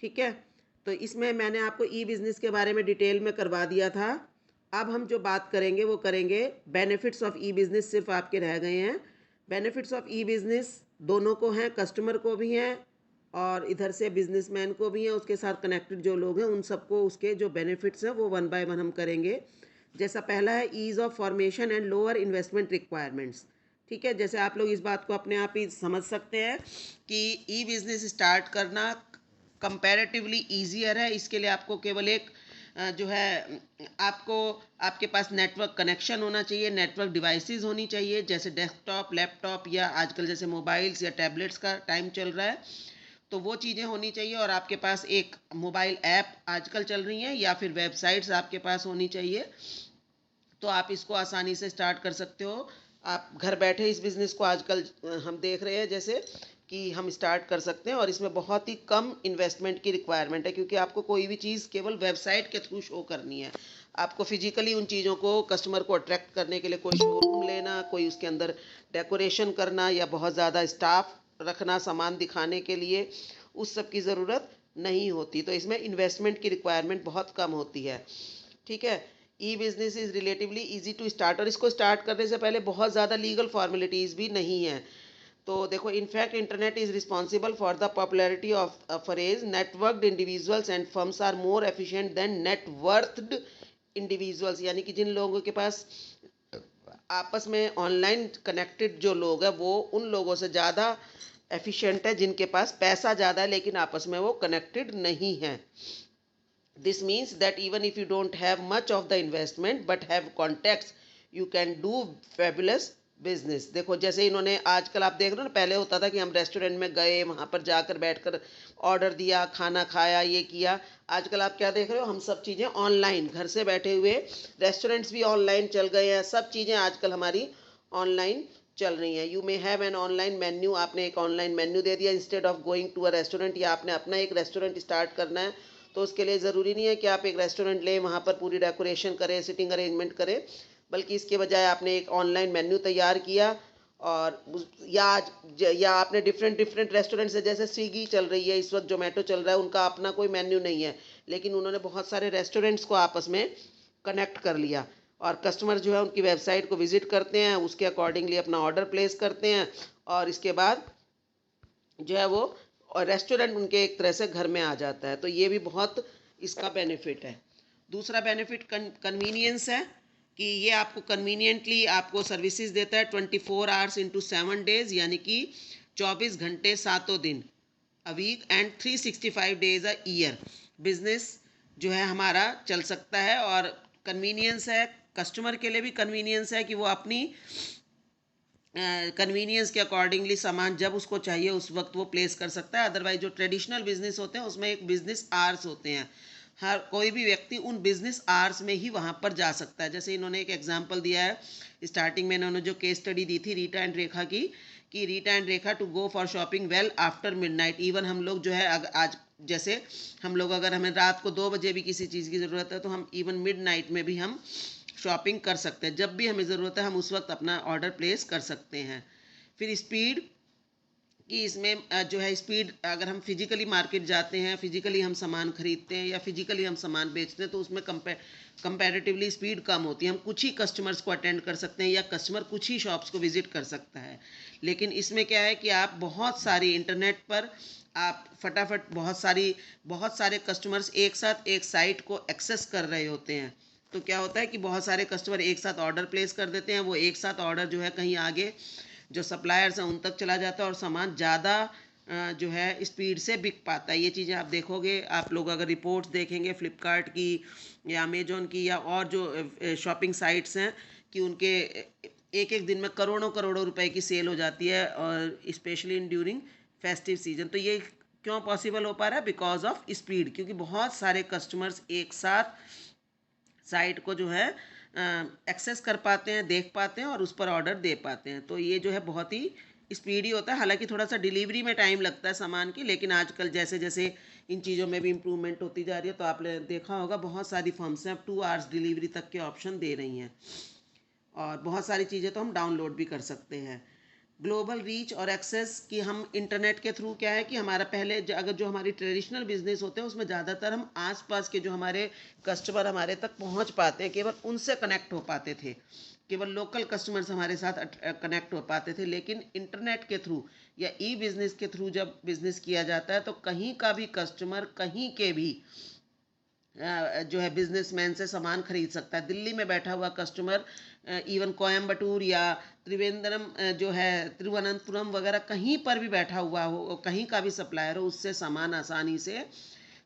ठीक है। तो इसमें मैंने आपको ई बिज़नेस के बारे में डिटेल में करवा दिया था। अब हम जो बात करेंगे वो करेंगे बेनिफिट्स ऑफ ई बिज़नेस, सिर्फ आपके रह गए हैं। बेनिफिट्स ऑफ ई बिज़नेस दोनों को हैं, कस्टमर को भी हैं और इधर से बिजनेसमैन को भी हैं, उसके साथ कनेक्टेड जो लोग हैं उन सबको उसके जो बेनिफिट्स हैं वो वन बाय वन हम करेंगे। जैसा पहला है ease of formation and lower investment requirements. ठीक है, जैसे आप लोग इस बात को अपने आप ही समझ सकते हैं कि ई बिज़नेस स्टार्ट करना कंपैरेटिवली ईजियर है। इसके लिए आपको केवल एक जो है आपको आपके पास नेटवर्क कनेक्शन होना चाहिए, नेटवर्क डिवाइसेस होनी चाहिए, जैसे डेस्कटॉप, लैपटॉप या आजकल जैसे मोबाइल्स या टैबलेट्स का टाइम चल रहा है, तो वो चीज़ें होनी चाहिए। और आपके पास एक मोबाइल ऐप आजकल चल रही हैं या फिर वेबसाइट्स आपके पास होनी चाहिए, तो आप इसको आसानी से स्टार्ट कर सकते हो। आप घर बैठे इस बिज़नेस को आजकल हम देख रहे हैं जैसे कि हम स्टार्ट कर सकते हैं, और इसमें बहुत ही कम इन्वेस्टमेंट की रिक्वायरमेंट है, क्योंकि आपको कोई भी चीज़ केवल वेबसाइट के थ्रू शो करनी है। आपको फिजिकली उन चीज़ों को, कस्टमर को अट्रैक्ट करने के लिए कोई शोरूम लेना, कोई उसके अंदर डेकोरेशन करना या बहुत ज़्यादा स्टाफ रखना सामान दिखाने के लिए, उस सब की ज़रूरत नहीं होती। तो इसमें इन्वेस्टमेंट की रिक्वायरमेंट बहुत कम होती है। ठीक है। E business is relatively easy to start, और इसको स्टार्ट करने से पहले बहुत ज़्यादा लीगल फॉर्मेलिटीज़ भी नहीं है। तो देखो, in fact internet is responsible for the popularity of phrase networked individuals and firms are more efficient than networked individuals. यानी कि जिन लोगों के पास आपस में ऑनलाइन कनेक्टेड जो लोग हैं वो उन लोगों से ज़्यादा एफिशिएंट है जिनके पास पैसा ज़्यादा है लेकिन आपस में वो कनेक्टेड नहीं है। This means that even if you don't have much of the investment but have contacts, you can do fabulous business. देखो, जैसे इन्होंने आजकल आप देख रहे हो ना, पहले होता था कि हम रेस्टोरेंट में गए, वहाँ पर जाकर बैठकर ऑर्डर दिया, खाना खाया, ये किया। आजकल आप क्या देख रहे हो, हम सब चीज़ें ऑनलाइन, घर से बैठे हुए, रेस्टोरेंट्स भी ऑनलाइन चल गए हैं, सब चीज़ें आजकल हमारी ऑनलाइन चल रही हैं। You may have an online menu, आपने एक ऑनलाइन मेन्यू दे दिया instead of going to a restaurant, या आपने अपना एक रेस्टोरेंट स्टार्ट करना है, तो उसके लिए ज़रूरी नहीं है कि आप एक रेस्टोरेंट लें, वहाँ पर पूरी डेकोरेशन करें, सिटिंग अरेंजमेंट करें, बल्कि इसके बजाय आपने एक ऑनलाइन मेन्यू तैयार किया। और या आपने डिफरेंट डिफरेंट रेस्टोरेंट्स है, जैसे स्विगी चल रही है इस वक्त, जोमेटो चल रहा है, उनका अपना कोई मेन्यू नहीं है, लेकिन उन्होंने बहुत सारे रेस्टोरेंट्स को आपस में कनेक्ट कर लिया, और कस्टमर जो है उनकी वेबसाइट को विजिट करते हैं, उसके अकॉर्डिंगली अपना ऑर्डर प्लेस करते हैं, और इसके बाद जो है वो और रेस्टोरेंट उनके एक तरह से घर में आ जाता है। तो ये भी बहुत इसका बेनिफिट है। दूसरा बेनिफिट कन्वीनियंस है कि ये आपको कन्वीनियंटली आपको सर्विसेज देता है 24 आवर्स इंटू 7 डेज, यानी कि 24 घंटे 7 दिन a week and 365 days a year business जो है हमारा चल सकता है। और कन्वीनियंस है, कस्टमर के लिए भी कन्वीनियंस है कि वो अपनी कन्वीनियंस के अकॉर्डिंगली सामान जब उसको चाहिए उस वक्त वो प्लेस कर सकता है। अदरवाइज जो ट्रेडिशनल बिजनेस होते हैं उसमें एक बिजनेस आवर्स होते हैं, हर कोई भी व्यक्ति उन बिजनेस आवर्स में ही वहाँ पर जा सकता है। जैसे इन्होंने एक एग्जांपल दिया है स्टार्टिंग में, इन्होंने जो केस स्टडी दी थी रीटा एंड रेखा की, कि Rita and Rekha to go for shopping well after midnight. Even हम लोग जो है आज जैसे हम लोग अगर हमें रात को 2 बजे भी किसी चीज़ की ज़रूरत है तो हम इवन मिडनाइट में भी हम शॉपिंग कर सकते हैं, जब भी हमें ज़रूरत है हम उस वक्त अपना ऑर्डर प्लेस कर सकते हैं। फिर स्पीड कि इसमें जो है स्पीड, अगर हम फिजिकली मार्केट जाते हैं, फिजिकली हम सामान खरीदते हैं या फिजिकली हम सामान बेचते हैं, तो उसमें कंपैरेटिवली स्पीड कम होती है। हम कुछ ही कस्टमर्स को अटेंड कर सकते हैं या कस्टमर कुछ ही शॉप्स को विजिट कर सकता है। लेकिन इसमें क्या है कि आप बहुत सारी इंटरनेट पर आप फटाफट बहुत सारे कस्टमर्स एक साथ एक साइट को एक्सेस कर रहे होते हैं। तो क्या होता है कि बहुत सारे कस्टमर एक साथ ऑर्डर प्लेस कर देते हैं, वो एक साथ ऑर्डर जो है कहीं आगे जो सप्लायर्स हैं उन तक चला जाता है और सामान ज़्यादा जो है स्पीड से बिक पाता है। ये चीज़ें आप देखोगे, आप लोग अगर रिपोर्ट्स देखेंगे फ्लिपकार्ट की या अमेजोन की या और जो शॉपिंग साइट्स हैं, कि उनके एक एक दिन में करोड़ों करोड़ों रुपए की सेल हो जाती है, और specially in during festive season. तो ये क्यों पॉसिबल हो पा रहा है? बिकॉज ऑफ स्पीड, क्योंकि बहुत सारे कस्टमर्स एक साथ साइट को जो है एक्सेस कर पाते हैं, देख पाते हैं और उस पर ऑर्डर दे पाते हैं। तो ये जो है बहुत ही स्पीडी होता है। हालांकि थोड़ा सा डिलीवरी में टाइम लगता है सामान की, लेकिन आजकल जैसे जैसे इन चीज़ों में भी इम्प्रूवमेंट होती जा रही है, तो आपने देखा होगा बहुत सारी फर्म्स हैं अब 2 आवर्स डिलीवरी तक के ऑप्शन दे रही हैं, और बहुत सारी चीज़ें तो हम डाउनलोड भी कर सकते हैं। ग्लोबल रीच और एक्सेस कि हम इंटरनेट के थ्रू क्या है कि हमारा पहले अगर जो हमारी ट्रेडिशनल बिजनेस होते हैं उसमें ज़्यादातर हम आसपास के जो हमारे कस्टमर हमारे तक पहुंच पाते हैं, केवल उनसे कनेक्ट हो पाते थे, केवल लोकल कस्टमर्स हमारे साथ कनेक्ट हो पाते थे। लेकिन इंटरनेट के थ्रू या ई बिज़नेस के थ्रू जब बिज़नेस किया जाता है तो कहीं का भी कस्टमर कहीं के भी जो है बिजनेसमैन से सामान खरीद सकता है। दिल्ली में बैठा हुआ कस्टमर इवन कोयम्बटूर या त्रिवेंद्रम जो है तिरुवनंतपुरम वगैरह कहीं पर भी बैठा हुआ हो, कहीं का भी सप्लायर हो, उससे सामान आसानी से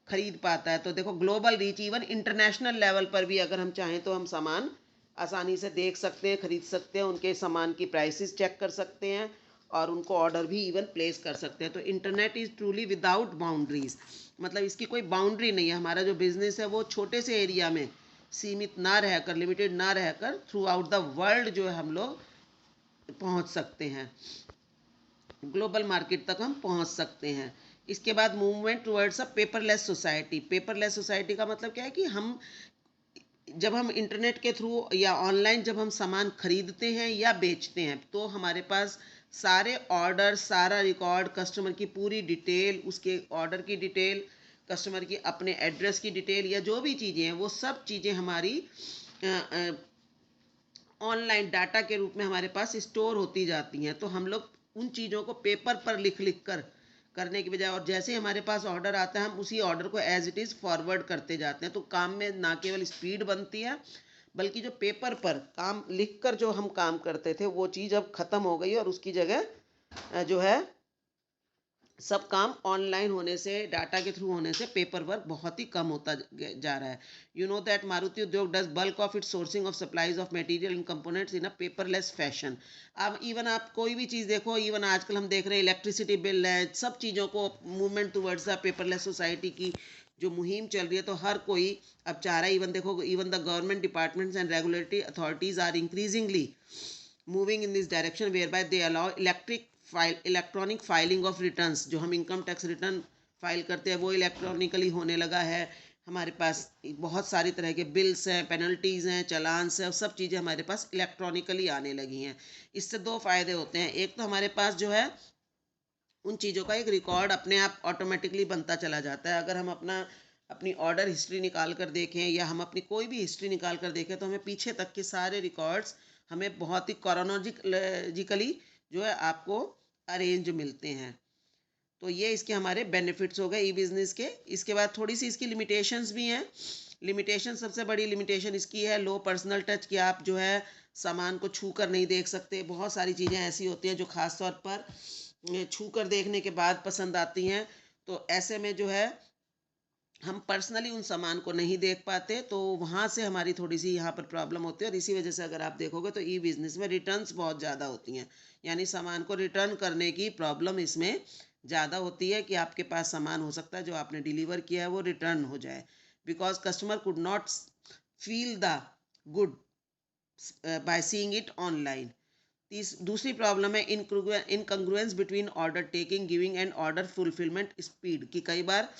खरीद पाता है। तो देखो global reach, even international level पर भी अगर हम चाहें तो हम सामान आसानी से देख सकते हैं, खरीद सकते हैं, उनके सामान की प्राइसेस चेक कर सकते हैं और उनको ऑर्डर भी इवन प्लेस कर सकते हैं। तो internet is truly without boundaries, मतलब इसकी कोई बाउंड्री नहीं है। हमारा जो बिजनेस है वो छोटे से एरिया में सीमित ना रहकर, लिमिटेड ना रहकर थ्रू आउट द वर्ल्ड जो है हम लोग पहुंच सकते हैं, ग्लोबल मार्केट तक हम पहुंच सकते हैं। इसके बाद movement towards a paperless society. Paperless society का मतलब क्या है कि हम जब हम इंटरनेट के थ्रू या ऑनलाइन जब हम सामान खरीदते हैं या बेचते हैं तो हमारे पास सारे ऑर्डर, सारा रिकॉर्ड, कस्टमर की पूरी डिटेल, उसके ऑर्डर की डिटेल, कस्टमर की अपने एड्रेस की डिटेल या जो भी चीज़ें हैं वो सब चीज़ें हमारी ऑनलाइन डाटा के रूप में हमारे पास स्टोर होती जाती हैं। तो हम लोग उन चीज़ों को पेपर पर लिख लिख कर करने के बजाय, और जैसे ही हमारे पास ऑर्डर आता है हम उसी ऑर्डर को एज इट इज़ फॉरवर्ड करते जाते हैं। तो काम में ना केवल स्पीड बनती है बल्कि जो पेपर पर काम लिख कर जो हम काम करते थे वो चीज़ अब ख़त्म हो गई और उसकी जगह जो है सब काम ऑनलाइन होने से, डाटा के थ्रू होने से पेपर वर्क बहुत ही कम होता जा रहा है। यू नो दैट मारुति उद्योग does bulk of its sourcing of supplies of material in components in a paperless fashion. अब इवन आप कोई भी चीज़ देखो, इवन आजकल हम देख रहे हैं इलेक्ट्रिसिटी बिल है, सब चीज़ों को movement towards the paperless society की जो मुहिम चल रही है तो हर कोई अब चाह रहा है। इवन देखो, even the government departments and regulatory authorities are increasingly moving in this direction whereby they allow electronic filing of returns. जो हम इनकम टैक्स रिटर्न फाइल करते हैं वो इलेक्ट्रॉनिकली होने लगा है। हमारे पास बहुत सारी तरह के बिल्स हैं, पेनल्टीज़ हैं, चलान्स हैं, सब चीज़ें हमारे पास इलेक्ट्रॉनिकली आने लगी हैं। इससे दो फ़ायदे होते हैं। एक तो हमारे पास जो है उन चीज़ों का एक रिकॉर्ड अपने आप ऑटोमेटिकली बनता चला जाता है। अगर हम अपनी ऑर्डर हिस्ट्री निकाल कर देखें या हम अपनी कोई भी हिस्ट्री निकाल कर देखें तो हमें पीछे तक के सारे रिकॉर्ड्स हमें बहुत ही क्रोनोलॉजिकली जो है आपको अरेंज मिलते हैं। तो ये इसके हमारे बेनिफिट्स हो गए ई बिज़नेस के। इसके बाद थोड़ी सी इसकी लिमिटेशंस भी हैं। लिमिटेशन, सबसे बड़ी लिमिटेशन इसकी है लो पर्सनल टच, कि आप जो है सामान को छू कर नहीं देख सकते। बहुत सारी चीज़ें ऐसी होती हैं जो ख़ास तौर पर छू कर देखने के बाद पसंद आती हैं। तो ऐसे में जो है हम पर्सनली उन सामान को नहीं देख पाते, तो वहाँ से हमारी थोड़ी सी यहाँ पर प्रॉब्लम होती है। और इसी वजह से अगर आप देखोगे तो ई बिज़नेस में रिटर्न्स बहुत ज़्यादा होती हैं, यानी सामान को रिटर्न करने की प्रॉब्लम इसमें ज़्यादा होती है कि आपके पास सामान हो सकता है जो आपने डिलीवर किया है वो रिटर्न हो जाए, because customer could not feel the good by seeing it online. दूसरी प्रॉब्लम है incongruence between order taking, giving and order fulfilment speed. कि कई बार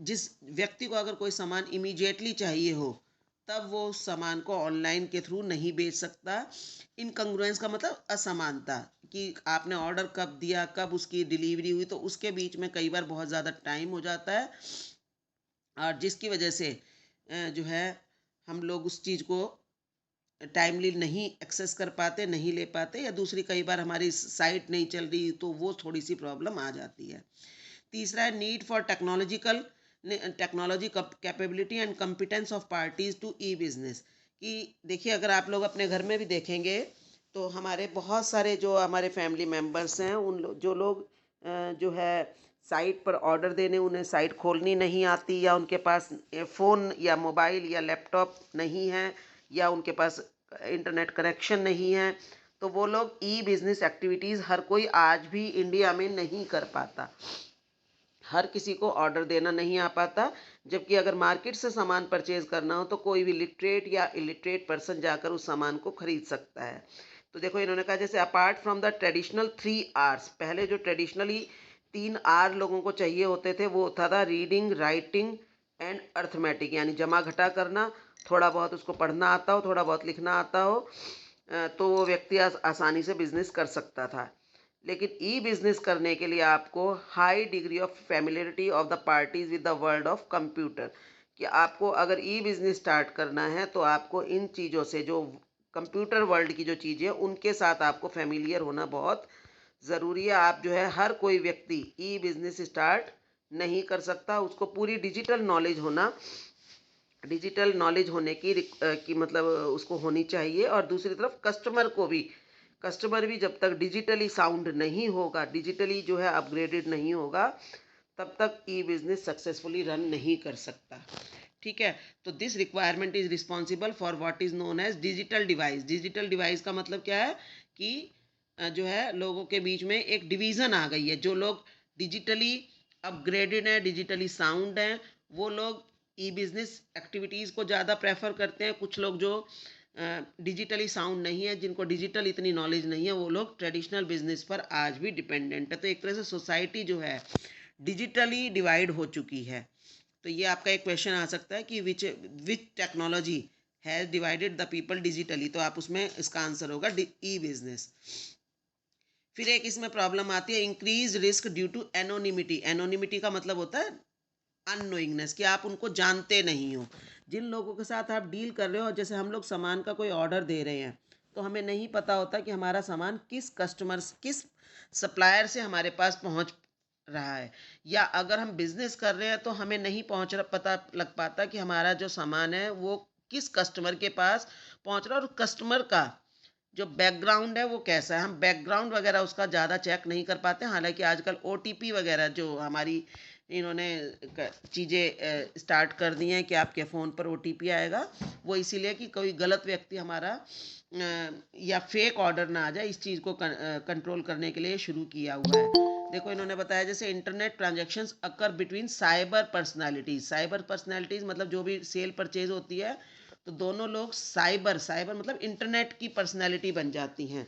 जिस व्यक्ति को अगर कोई सामान इमीडिएटली चाहिए हो तब वो उस सामान को ऑनलाइन के थ्रू नहीं बेच सकता। इनकंग्रुएंस का मतलब असमानता, कि आपने ऑर्डर कब दिया, कब उसकी डिलीवरी हुई, तो उसके बीच में कई बार बहुत ज़्यादा टाइम हो जाता है और जिसकी वजह से जो है हम लोग उस चीज़ को टाइमली नहीं एक्सेस कर पाते, नहीं ले पाते, या दूसरी कई बार हमारी साइट नहीं चल रही तो वो थोड़ी सी प्रॉब्लम आ जाती है। तीसरा है need for technology capability and competence of parties to e business. कि देखिए, अगर आप लोग अपने घर में भी देखेंगे तो हमारे बहुत सारे जो हमारे फैमिली मेम्बर्स हैं, जो लोग जो है साइट पर ऑर्डर देने, उन्हें साइट खोलनी नहीं आती, या उनके पास फ़ोन या मोबाइल या लैपटॉप नहीं है, या उनके पास इंटरनेट कनेक्शन नहीं है, तो वो लोग ई बिज़नेस एक्टिविटीज़ हर कोई आज भी इंडिया में नहीं कर पाता। हर किसी को ऑर्डर देना नहीं आ पाता। जबकि अगर मार्केट से सामान परचेज करना हो तो कोई भी लिटरेट या इलिटरेट पर्सन जाकर उस सामान को खरीद सकता है। तो देखो, इन्होंने कहा जैसे apart from the traditional 3 Rs, पहले जो ट्रेडिशनली 3 R लोगों को चाहिए होते थे वो होता था रीडिंग, राइटिंग एंड अर्थमेटिक, यानी जमा घटा करना, थोड़ा बहुत उसको पढ़ना आता हो, थोड़ा बहुत लिखना आता हो, तो वो व्यक्ति आसानी से बिजनेस कर सकता था। लेकिन ई बिजनेस करने के लिए आपको high degree of familiarity of the parties with the world of computer, कि आपको अगर ई बिजनेस स्टार्ट करना है तो आपको इन चीज़ों से, जो कंप्यूटर वर्ल्ड की जो चीज़ें हैं उनके साथ आपको फेमिलियर होना बहुत ज़रूरी है। आप जो है, हर कोई व्यक्ति ई बिजनेस स्टार्ट नहीं कर सकता, उसको पूरी डिजिटल नॉलेज होने की मतलब उसको होनी चाहिए। और दूसरी तरफ कस्टमर भी जब तक डिजिटली साउंड नहीं होगा, डिजिटली जो है अपग्रेडेड नहीं होगा, तब तक ई बिजनेस सक्सेसफुली रन नहीं कर सकता। ठीक है, तो this requirement is responsible for what is known as digital device. Digital device का मतलब क्या है कि जो है लोगों के बीच में एक डिवीज़न आ गई है। जो लोग डिजिटली अपग्रेडेड हैं, डिजिटली साउंड हैं, वो लोग ई बिजनेस एक्टिविटीज़ को ज़्यादा प्रेफर करते हैं। कुछ लोग जो डिजिटली साउंड नहीं है, जिनको डिजिटल इतनी नॉलेज नहीं है, वो लोग ट्रेडिशनल बिजनेस पर आज भी डिपेंडेंट है। तो एक तरह से सोसाइटी जो है डिजिटली डिवाइड हो चुकी है। तो ये आपका एक क्वेश्चन आ सकता है कि विच technology has divided the people digitally, तो आप उसमें इसका आंसर होगा ई बिजनेस। फिर एक इसमें प्रॉब्लम आती है increase risk due to anonymity. Anonymity का मतलब होता है अननोइंगनेस, कि आप उनको जानते नहीं हो। जिन लोगों के साथ आप डील कर रहे हो, जैसे हम लोग सामान का कोई ऑर्डर दे रहे हैं, तो हमें नहीं पता होता कि हमारा सामान किस सप्लायर से हमारे पास पहुंच रहा है। या अगर हम बिजनेस कर रहे हैं तो हमें नहीं पता लग पाता कि हमारा जो सामान है वो किस कस्टमर के पास पहुंच रहा है, और कस्टमर का जो बैकग्राउंड है वो कैसा है। हम बैकग्राउंड वगैरह उसका ज़्यादा चेक नहीं कर पाते। हालांकि आजकल ओटीपी वगैरह जो हमारी इन्होंने चीज़ें स्टार्ट कर दी हैं कि आपके फ़ोन पर ओटीपी आएगा, वो इसीलिए कि कोई गलत व्यक्ति हमारा या फेक ऑर्डर ना आ जाए, इस चीज़ को कंट्रोल करने के लिए शुरू किया हुआ है। देखो, इन्होंने बताया जैसे internet transactions occur between cyber personalities मतलब जो भी सेल परचेज होती है, तो दोनों लोग साइबर साइबर मतलब इंटरनेट की पर्सनैलिटी बन जाती हैं।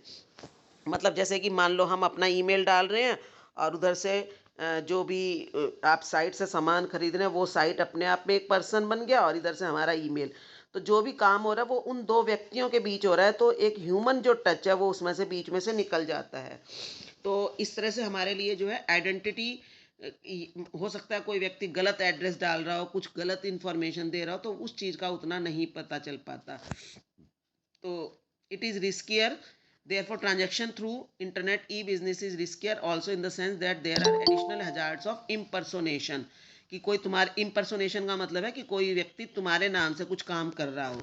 मतलब जैसे कि मान लो हम अपना ईमेल डाल रहे हैं, और उधर से जो भी आप साइट से सामान खरीद रहे हैं, वो साइट अपने आप में एक पर्सन बन गया, और इधर से हमारा ईमेल। तो जो भी काम हो रहा है वो उन दो व्यक्तियों के बीच हो रहा है, तो एक ह्यूमन जो टच है वो उसमें से बीच में से निकल जाता है। तो इस तरह से हमारे लिए जो है आइडेंटिटी, हो सकता है कोई व्यक्ति गलत एड्रेस डाल रहा हो, कुछ गलत इन्फॉर्मेशन दे रहा हो, तो उस चीज़ का उतना नहीं पता चल पाता। तो it is riskier, therefore transaction through internet e-business is riskier also in the sense that there are additional hazards of impersonation, कि कोई तुम्हारे impersonation का मतलब है कि कोई व्यक्ति तुम्हारे नाम से कुछ काम कर रहा हो।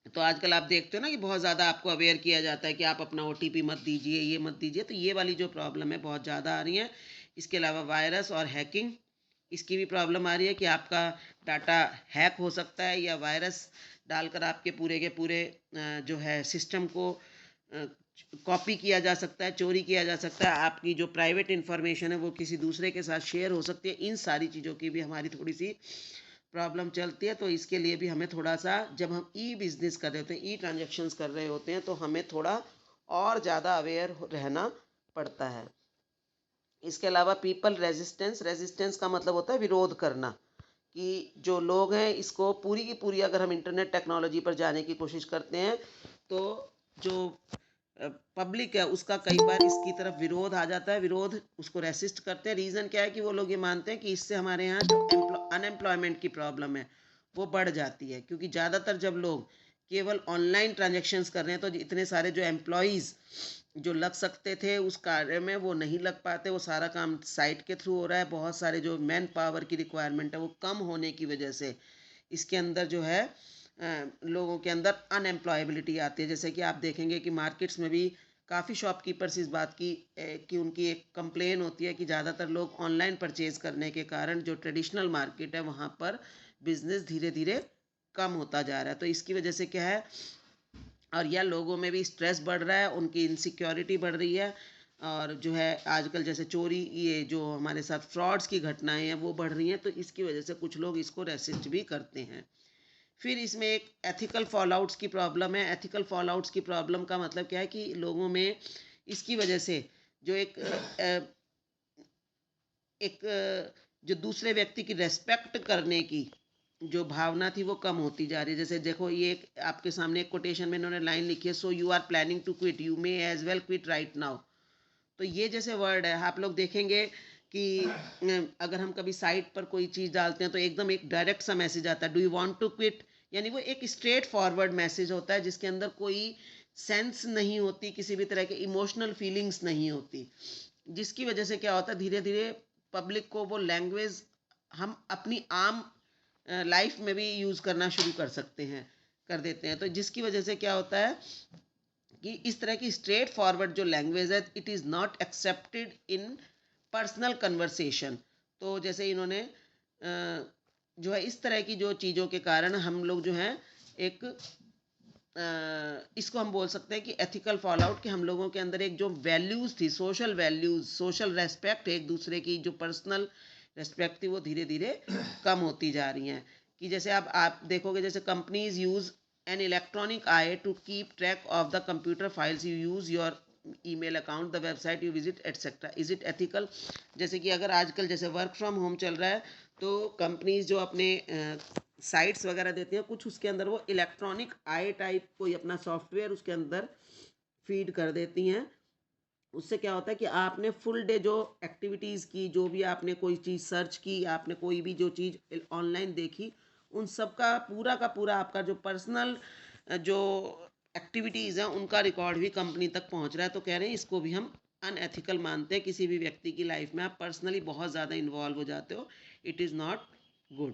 तो आजकल आप देखते हो ना कि बहुत ज़्यादा आपको अवेयर किया जाता है कि आप अपना ओटीपी मत दीजिए, ये मत दीजिए। तो ये वाली जो प्रॉब्लम है बहुत ज़्यादा आ रही है। इसके अलावा वायरस और हैकिंग, इसकी भी प्रॉब्लम आ रही है कि आपका डाटा हैक हो सकता है, या वायरस डालकर आपके पूरे के पूरे जो है सिस्टम को कॉपी किया जा सकता है, चोरी किया जा सकता है। आपकी जो प्राइवेट इन्फॉर्मेशन है वो किसी दूसरे के साथ शेयर हो सकती है। इन सारी चीज़ों की भी हमारी थोड़ी सी प्रॉब्लम चलती है। तो इसके लिए भी हमें थोड़ा सा, जब हम ई बिजनेस कर रहे होते हैं, ई ट्रांजेक्शन्स कर रहे होते हैं, तो हमें थोड़ा और ज़्यादा अवेयर रहना पड़ता है। इसके अलावा पीपल रेजिस्टेंस का मतलब होता है विरोध करना, कि जो लोग हैं इसको पूरी की पूरी, अगर हम इंटरनेट टेक्नोलॉजी पर जाने की कोशिश करते हैं, तो जो पब्लिक है उसका कई बार इसकी तरफ विरोध आ जाता है, विरोध उसको रेसिस्ट करते हैं। रीज़न क्या है कि वो लोग ये मानते हैं कि इससे हमारे यहाँ जो अनएम्प्लॉयमेंट की प्रॉब्लम है वो बढ़ जाती है, क्योंकि ज़्यादातर जब लोग केवल ऑनलाइन ट्रांजेक्शन्स कर रहे हैं, तो इतने सारे जो एम्प्लॉयज़ जो लग सकते थे उस कार्य में वो नहीं लग पाते, वो सारा काम साइट के थ्रू हो रहा है। बहुत सारे जो मैन पावर की रिक्वायरमेंट है वो कम होने की वजह से इसके अंदर जो है लोगों के अंदर अनएम्प्लॉयबिलिटी आती है। जैसे कि आप देखेंगे कि मार्केट्स में भी काफ़ी शॉपकीपर्स इस बात की कि उनकी एक कंप्लेन होती है कि ज़्यादातर लोग ऑनलाइन परचेज़ करने के कारण जो ट्रेडिशनल मार्केट है वहाँ पर बिज़नेस धीरे धीरे कम होता जा रहा है। तो इसकी वजह से क्या है, और यह लोगों में भी स्ट्रेस बढ़ रहा है, उनकी इनसिक्योरिटी बढ़ रही है, और जो है आजकल जैसे चोरी, ये जो हमारे साथ फ्रॉड्स की घटनाएं हैं वो बढ़ रही हैं। तो इसकी वजह से कुछ लोग इसको रेसिस्ट भी करते हैं। फिर इसमें एक एथिकल फॉलआउट्स की प्रॉब्लम है। एथिकल फॉलआउट्स की प्रॉब्लम का मतलब क्या है कि लोगों में इसकी वजह से जो एक जो दूसरे व्यक्ति की रेस्पेक्ट करने की जो भावना थी वो कम होती जा रही है। जैसे देखो, ये एक आपके सामने एक कोटेशन में इन्होंने लाइन लिखी है, so you are planning to quit, you may as well quit right now. तो ये जैसे वर्ड है, आप लोग देखेंगे कि अगर हम कभी साइट पर कोई चीज़ डालते हैं तो एकदम एक डायरेक्ट सा मैसेज आता है, do you want to quit, यानी वो एक स्ट्रेट फॉरवर्ड मैसेज होता है जिसके अंदर कोई सेंस नहीं होती, किसी भी तरह के इमोशनल फीलिंग्स नहीं होती, जिसकी वजह से क्या होता है धीरे धीरे पब्लिक को वो लैंग्वेज हम अपनी आम लाइफ में भी यूज़ करना शुरू कर सकते हैं, कर देते हैं। तो जिसकी वजह से क्या होता है कि इस तरह की स्ट्रेट फॉरवर्ड जो लैंग्वेज है, it is not accepted in personal conversation. तो जैसे इन्होंने जो है इस तरह की जो चीज़ों के कारण हम लोग जो हैं एक इसको हम बोल सकते हैं कि एथिकल फॉल आउट, कि हम लोगों के अंदर एक जो वैल्यूज़ थी, सोशल वैल्यूज़, सोशल रेस्पेक्ट, एक दूसरे की जो पर्सनल रेस्पेक्ट थी, वो धीरे धीरे कम होती जा रही हैं। कि जैसे अब आप देखोगे, जैसे companies use an electronic eye to keep track of the computer files you use, your email account, the website you visit etcetera, is it ethical. जैसे कि अगर आजकल जैसे वर्क फ्रॉम होम चल रहा है तो कंपनीज जो अपने साइट्स वगैरह देती हैं, कुछ उसके अंदर वो इलेक्ट्रॉनिक आई टाइप कोई अपना सॉफ्टवेयर उसके अंदर फीड कर देती हैं। उससे क्या होता है कि आपने फुल डे जो एक्टिविटीज़ की, जो भी आपने कोई चीज़ सर्च की, आपने कोई भी जो चीज़ ऑनलाइन देखी, उन सब का पूरा आपका जो पर्सनल जो एक्टिविटीज़ हैं उनका रिकॉर्ड भी कंपनी तक पहुंच रहा है। तो कह रहे हैं इसको भी हम अनएथिकल मानते हैं। किसी भी व्यक्ति की लाइफ में आप पर्सनली बहुत ज़्यादा इन्वॉल्व हो जाते हो, इट इज़ नॉट गुड।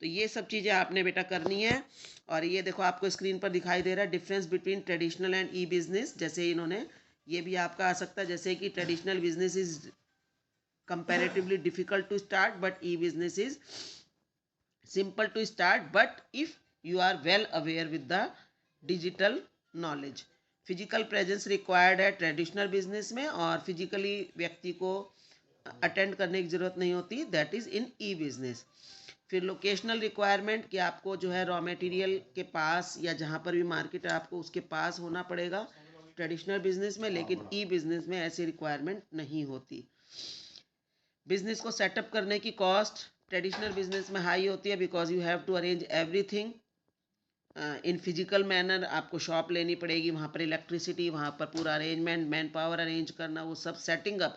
तो ये सब चीज़ें आपने बेटा करनी है। और ये देखो आपको स्क्रीन पर दिखाई दे रहा है difference between traditional and E business. जैसे इन्होंने ये भी आपका आ सकता है, जैसे कि traditional business is comparatively difficult to start but e business is simple to start but if you are well aware with the digital knowledge. Physical presence required है ट्रेडिशनल बिजनेस में, और फिजिकली व्यक्ति को अटेंड करने की ज़रूरत नहीं होती, that is in E business. फिर लोकेशनल रिक्वायरमेंट, कि आपको जो है रॉ मटेरियल के पास या जहाँ पर भी मार्केट है आपको उसके पास होना पड़ेगा ट्रेडिशनल बिजनेस में, लेकिन ई बिजनेस में ऐसी रिक्वायरमेंट नहीं होती। बिजनेस को सेटअप करने की कॉस्ट ट्रेडिशनल बिजनेस में हाई होती है, because you have to arrange everything in physical manner. आपको शॉप लेनी पड़ेगी, वहाँ पर इलेक्ट्रिसिटी, वहाँ पर पूरा अरेंजमेंट, मैन पावर अरेंज करना, वो सब सेटिंग अप,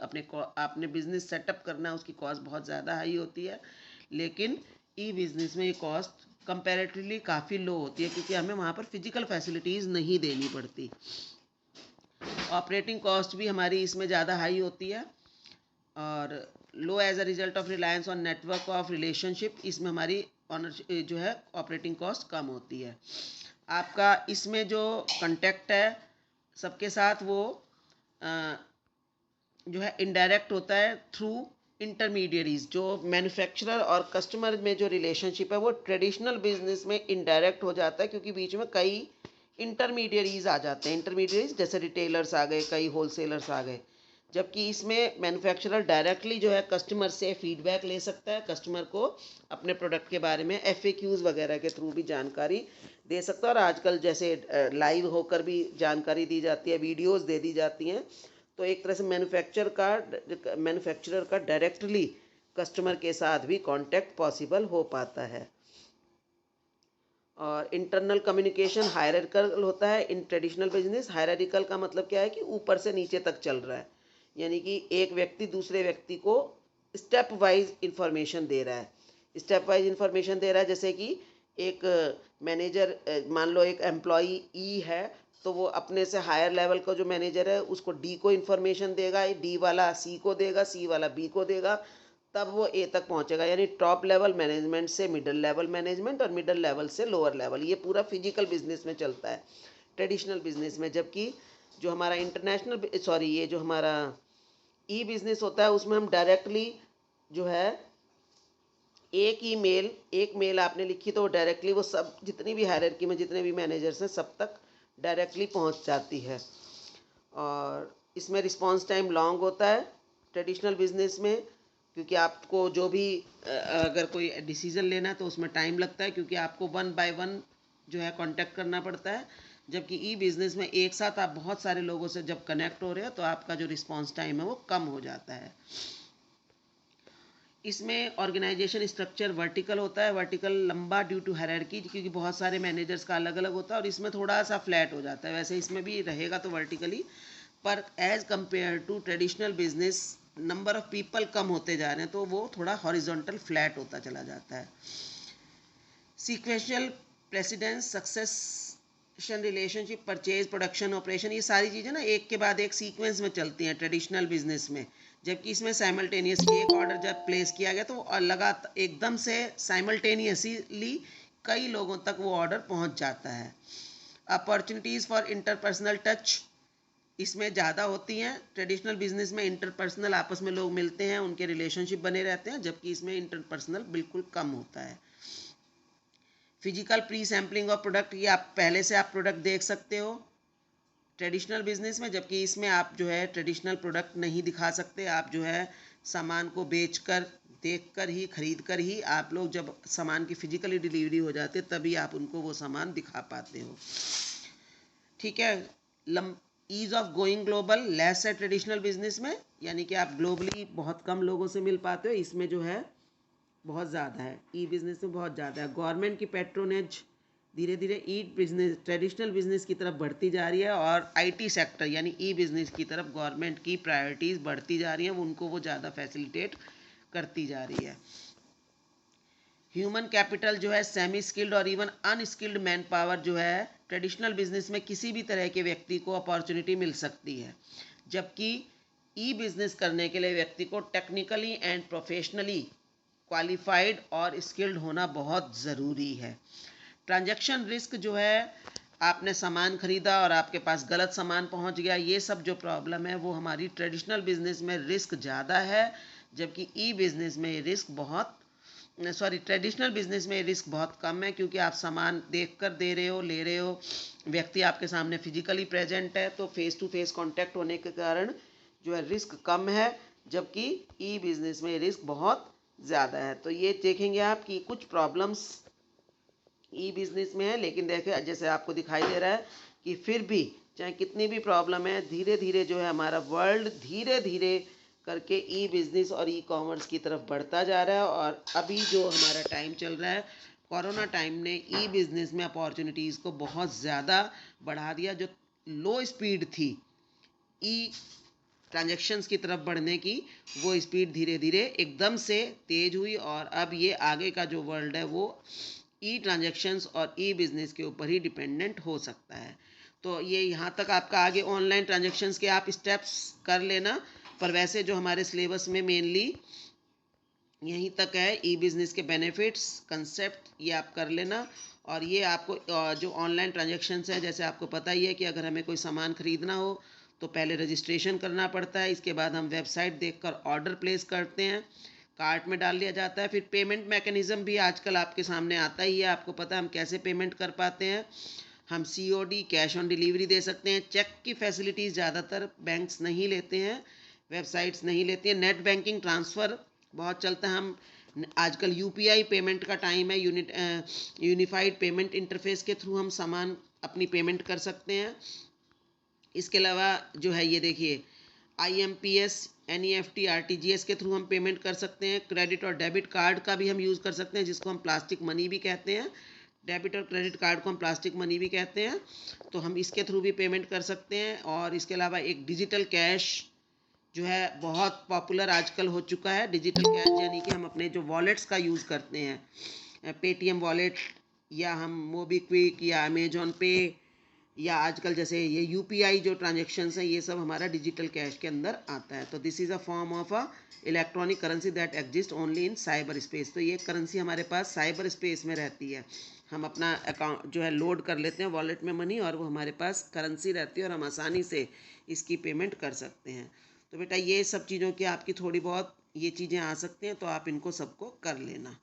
अपने बिजनेस सेटअप करना, उसकी कॉस्ट बहुत ज़्यादा हाई होती है। लेकिन ई बिजनेस में ये कॉस्ट कंपैरेटिवली काफ़ी लो होती है, क्योंकि हमें वहाँ पर फिजिकल फैसिलिटीज़ नहीं देनी पड़ती। ऑपरेटिंग कॉस्ट भी हमारी इसमें ज़्यादा हाई होती है, और low as a result of reliance on network of relationship, इसमें हमारी ऑनर जो है ऑपरेटिंग कॉस्ट कम होती है। आपका इसमें जो कंटेक्ट है सबके साथ, वो जो है इनडायरेक्ट होता है थ्रू इंटरमीडियरीज। जो मैन्युफैक्चरर और कस्टमर में जो रिलेशनशिप है वो ट्रेडिशनल बिजनेस में इनडायरेक्ट हो जाता है, क्योंकि बीच में कई इंटरमीडियरीज आ जाते हैं। इंटरमीडियरीज जैसे रिटेलर्स आ गए, कई होलसेलर्स आ गए, जबकि इसमें मैन्युफैक्चरर डायरेक्टली जो है कस्टमर से फीडबैक ले सकता है, कस्टमर को अपने प्रोडक्ट के बारे में FAQs वगैरह के थ्रू भी जानकारी दे सकता है। और आजकल जैसे लाइव होकर भी जानकारी दी जाती है, वीडियोस दे दी जाती हैं। तो एक तरह से मैन्युफैक्चरर का डायरेक्टली कस्टमर के साथ भी कांटेक्ट पॉसिबल हो पाता है। और इंटरनल कम्युनिकेशन हायरार्किकल होता है इन ट्रेडिशनल बिजनेस। हायरार्किकल का मतलब क्या है कि ऊपर से नीचे तक चल रहा है, यानी कि एक व्यक्ति दूसरे व्यक्ति को स्टेप वाइज इंफॉर्मेशन दे रहा है। स्टेप वाइज इंफॉर्मेशन दे रहा है, जैसे कि एक मैनेजर, मान लो एक एम्प्लॉई ई है, तो वो अपने से हायर लेवल का जो मैनेजर है उसको डी को इन्फॉर्मेशन देगा, डी वाला सी को देगा, सी वाला बी को देगा, तब वो ए तक पहुंचेगा। यानी टॉप लेवल मैनेजमेंट से मिडिल लेवल मैनेजमेंट, और मिडिल लेवल से लोअर लेवल। ये पूरा फिजिकल बिजनेस में चलता है ट्रेडिशनल बिजनेस में। जबकि जो हमारा ये जो हमारा ई बिजनेस होता है उसमें हम डायरेक्टली जो है एक मेल आपने लिखी तो डायरेक्टली वो सब जितनी भी हायरार्की में जितने भी मैनेजर्स हैं सब तक डायरेक्टली पहुंच जाती है। और इसमें रिस्पांस टाइम लॉन्ग होता है ट्रेडिशनल बिजनेस में, क्योंकि आपको जो भी अगर कोई डिसीज़न लेना है तो उसमें टाइम लगता है, क्योंकि आपको 1 बाय 1 जो है कांटेक्ट करना पड़ता है। जबकि ई बिज़नेस में एक साथ आप बहुत सारे लोगों से जब कनेक्ट हो रहे हो तो आपका जो रिस्पांस टाइम है वो कम हो जाता है। इसमें ऑर्गेनाइजेशन स्ट्रक्चर वर्टिकल होता है। वर्टिकल लंबा ड्यू टू हायरार्की, क्योंकि बहुत सारे मैनेजर्स का अलग अलग होता है, और इसमें थोड़ा सा फ्लैट हो जाता है। वैसे इसमें भी रहेगा तो वर्टिकली, पर as compare to traditional business number of people कम होते जा रहे हैं, तो वो थोड़ा हॉरिजॉन्टल फ्लैट होता चला जाता है। Sequential precedence, succession, relationship, purchase, production, operation, ये सारी चीज़ें ना एक के बाद एक सीक्वेंस में चलती हैं ट्रेडिशनल बिजनेस में, जबकि इसमें साइमल्टेनियसली एक ऑर्डर जब प्लेस किया गया तो लगातार एकदम से साइमल्टेनियसली कई लोगों तक वो ऑर्डर पहुंच जाता है। अपॉर्चुनिटीज़ फॉर इंटरपर्सनल टच इसमें ज़्यादा होती हैं। ट्रेडिशनल बिजनेस में इंटरपर्सनल आपस में लोग मिलते हैं, उनके रिलेशनशिप बने रहते हैं, जबकि इसमें इंटरपर्सनल बिल्कुल कम होता है। Physical pre sampling of product, ये आप पहले से आप प्रोडक्ट देख सकते हो ट्रेडिशनल बिजनेस में, जबकि इसमें आप जो है ट्रेडिशनल प्रोडक्ट नहीं दिखा सकते। आप जो है सामान को बेचकर, देखकर ही, खरीद कर ही आप लोग जब सामान की फिजिकली डिलीवरी हो जाती है तभी आप उनको वो सामान दिखा पाते हो। ठीक है। Ease of going global less है ट्रेडिशनल बिजनेस में, यानी कि आप ग्लोबली बहुत कम लोगों से मिल पाते हो, इसमें जो है बहुत ज़्यादा है, ई बिज़नेस में बहुत ज़्यादा है। गवर्नमेंट की पेट्रोनेज धीरे धीरे ई बिज़नेस, ट्रेडिशनल बिज़नेस की तरफ बढ़ती जा रही है, और आईटी सेक्टर यानी ई बिज़नेस की तरफ गवर्नमेंट की प्रायोरिटीज़ बढ़ती जा रही हैं, उनको वो ज़्यादा फैसिलिटेट करती जा रही है। ह्यूमन कैपिटल जो है सेमी स्किल्ड और इवन अनस्किल्ड मैन पावर जो है ट्रेडिशनल बिजनेस में किसी भी तरह के व्यक्ति को अपॉर्चुनिटी मिल सकती है, जबकि ई बिज़नेस करने के लिए व्यक्ति को टेक्निकली एंड प्रोफेशनली क्वालिफाइड और स्किल्ड होना बहुत ज़रूरी है। ट्रांजैक्शन रिस्क जो है, आपने सामान खरीदा और आपके पास गलत सामान पहुंच गया, ये सब जो प्रॉब्लम है वो हमारी ट्रेडिशनल बिजनेस में रिस्क ज़्यादा है, जबकि ई बिज़नेस में रिस्क बहुत ट्रेडिशनल बिजनेस में रिस्क बहुत कम है, क्योंकि आप सामान देख कर दे रहे हो, ले रहे हो, व्यक्ति आपके सामने फिजिकली प्रेजेंट है, तो फेस टू फेस कांटेक्ट होने के कारण जो है रिस्क कम है, जबकि ई बिज़नेस में रिस्क बहुत ज़्यादा है। तो ये देखेंगे आप कि कुछ प्रॉब्लम्स ई बिज़नेस में है, लेकिन देखें जैसे आपको दिखाई दे रहा है कि फिर भी चाहे कितनी भी प्रॉब्लम है, धीरे धीरे जो है हमारा वर्ल्ड धीरे धीरे करके ई बिज़नेस और ई कॉमर्स की तरफ बढ़ता जा रहा है। और अभी जो हमारा टाइम चल रहा है, कोरोना टाइम ने ई बिज़नेस में अपॉर्चुनिटीज़ को बहुत ज़्यादा बढ़ा दिया। जो लो स्पीड थी ई ट्रांजैक्शंस की तरफ बढ़ने की, वो स्पीड धीरे धीरे एकदम से तेज़ हुई, और अब ये आगे का जो वर्ल्ड है वो ई ट्रांजैक्शंस और ई बिज़नेस के ऊपर ही डिपेंडेंट हो सकता है। तो ये यहाँ तक आपका आगे ऑनलाइन ट्रांजैक्शंस के आप स्टेप्स कर लेना, पर वैसे जो हमारे सिलेबस में मेनली यहीं तक है। ई बिज़नेस के बेनिफिट्स, कंसेप्ट ये आप कर लेना, और ये आपको जो ऑनलाइन ट्रांजैक्शंस है, जैसे आपको पता ही है कि अगर हमें कोई सामान ख़रीदना हो तो पहले रजिस्ट्रेशन करना पड़ता है, इसके बाद हम वेबसाइट देखकर ऑर्डर प्लेस करते हैं, कार्ट में डाल लिया जाता है। फिर पेमेंट मैकेनिज़्म भी आजकल आपके सामने आता ही है, आपको पता है हम कैसे पेमेंट कर पाते हैं। हम COD, कैश ऑन डिलीवरी दे सकते हैं। चेक की फैसिलिटीज़ ज़्यादातर बैंक्स नहीं लेते हैं, वेबसाइट्स नहीं लेती हैं। नेट बैंकिंग ट्रांसफ़र बहुत चलता है। हम आजकल UPI पेमेंट का टाइम है, यूनिफाइड पेमेंट इंटरफेस के थ्रू हम सामान अपनी पेमेंट कर सकते हैं। इसके अलावा जो है ये देखिए IMPS, NEFT, RTGS के थ्रू हम पेमेंट कर सकते हैं। क्रेडिट और डेबिट कार्ड का भी हम यूज़ कर सकते हैं, जिसको हम प्लास्टिक मनी भी कहते हैं। डेबिट और क्रेडिट कार्ड को हम प्लास्टिक मनी भी कहते हैं, तो हम इसके थ्रू भी पेमेंट कर सकते हैं। और इसके अलावा एक डिजिटल कैश जो है बहुत पॉपुलर आजकल हो चुका है। डिजिटल कैश यानी कि हम अपने जो वॉलेट्स का यूज़ करते हैं, पेटीएम वॉलेट या हम मोबीक्विक या अमेजॉन पे, या आजकल जैसे ये UPI जो ट्रांजेक्शन्स हैं, ये सब हमारा डिजिटल कैश के अंदर आता है। तो this is a form of a electronic currency that exist only in cyber space. तो ये करेंसी हमारे पास साइबर स्पेस में रहती है। हम अपना अकाउंट जो है लोड कर लेते हैं वॉलेट में मनी, और वो हमारे पास करेंसी रहती है और हम आसानी से इसकी पेमेंट कर सकते हैं। तो बेटा ये सब चीज़ों की आपकी थोड़ी बहुत ये चीज़ें आ सकती हैं, तो आप इनको सबको कर लेना।